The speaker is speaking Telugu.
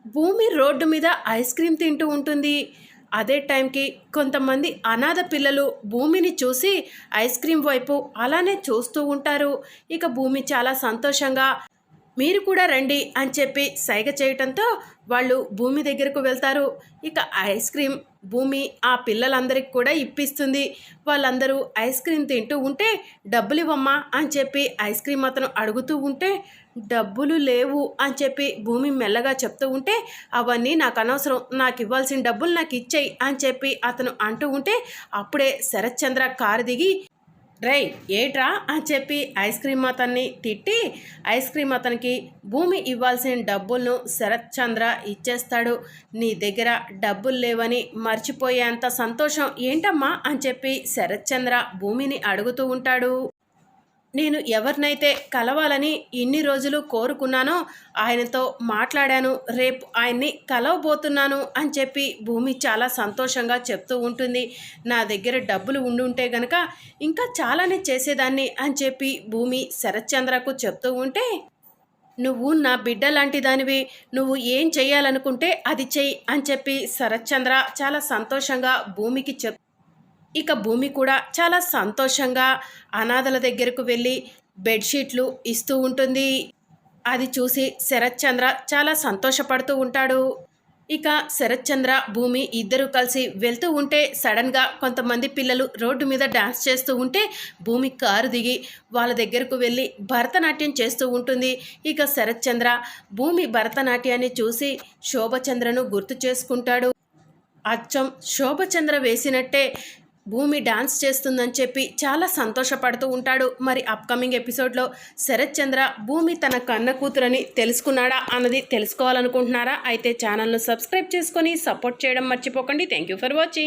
భూమి రోడ్డు మీద ఐస్ క్రీమ్ తింటూ ఉంటుంది. అదే టైంకి కొంతమంది అనాథ పిల్లలు భూమిని చూసి ఐస్ క్రీమ్ వైపు అలానే చూస్తూ ఉంటారు. ఇక భూమి చాలా సంతోషంగా మీరు కూడా రండి అని చెప్పి సైగ చేయటంతో వాళ్ళు భూమి దగ్గరకు వెళ్తారు. ఇక ఐస్ క్రీమ్ భూమి ఆ పిల్లలందరికీ కూడా ఇప్పిస్తుంది. వాళ్ళందరూ ఐస్ క్రీమ్ తింటూ ఉంటే డబ్బులు ఇవ్వమ్మా అని చెప్పి ఐస్ క్రీమ్ అతను అడుగుతూ ఉంటే డబ్బులు లేవు అని చెప్పి భూమి మెల్లగా చెప్తూ ఉంటే అవన్నీ నాకు అనవసరం, నాకు ఇవ్వాల్సిన డబ్బులు నాకు ఇచ్చేయి అని చెప్పి అతను అంటూ ఉంటే అప్పుడే శరత్ చంద్ర కారు దిగి రేయ్ ఏట్రా అని చెప్పి ఐస్ క్రీమ్ అతన్ని తిట్టి ఐస్ క్రీమ్ అతనికి భూమి ఇవ్వాల్సిన డబ్బులను శరత్ చంద్ర ఇచ్చేస్తాడు. నీ దగ్గర డబ్బులు లేవని మర్చిపోయేంత సంతోషం ఏంటమ్మా అని చెప్పి శరత్ చంద్ర భూమిని అడుగుతూ ఉంటాడు. నేను ఎవరినైతే కలవాలని ఇన్ని రోజులు కోరుకున్నానో ఆయనతో మాట్లాడాను, రేపు ఆయన్ని కలవబోతున్నాను అని చెప్పి భూమి చాలా సంతోషంగా చెప్తూ ఉంటుంది. నా దగ్గర డబ్బులు ఉండుంటే గనక ఇంకా చాలానే చేసేదాన్ని అని చెప్పి భూమి శరత్ చంద్రకు చెప్తూ ఉంటే నువ్వు నా బిడ్డ లాంటి దానివి, నువ్వు ఏం చెయ్యాలనుకుంటే అది చెయ్యి అని చెప్పి శరత్ చంద్ర చాలా సంతోషంగా భూమికి ఇక భూమి కూడా చాలా సంతోషంగా అనాథల దగ్గరకు వెళ్ళి బెడ్షీట్లు ఇస్తూ ఉంటుంది. అది చూసి శరత్ చంద్ర చాలా సంతోషపడుతూ ఉంటాడు. ఇక శరత్ చంద్ర భూమి ఇద్దరు కలిసి వెళ్తూ ఉంటే సడన్గా కొంతమంది పిల్లలు రోడ్డు మీద డాన్స్ చేస్తూ ఉంటే భూమి కారు దిగి వాళ్ళ దగ్గరకు వెళ్ళి భరతనాట్యం చేస్తూ ఉంటుంది. ఇక శరత్ చంద్ర భూమి భరతనాట్యాన్ని చూసి శోభచంద్రను గుర్తు చేసుకుంటాడు. అచ్చం శోభచంద్ర వేసినట్టే భూమి డాన్స్ చేస్తుందని చెప్పి చాలా సంతోషపడుతూ ఉంటాడు. మరి అప్కమింగ్ ఎపిసోడ్లో శరత్ చంద్ర భూమి తన కన్న కూతురని తెలుసుకున్నాడా అన్నది తెలుసుకోవాలనుకుంటున్నారా? అయితే ఛానల్ను సబ్స్క్రైబ్ చేసుకొని సపోర్ట్ చేయడం మర్చిపోకండి. Thank you for watching.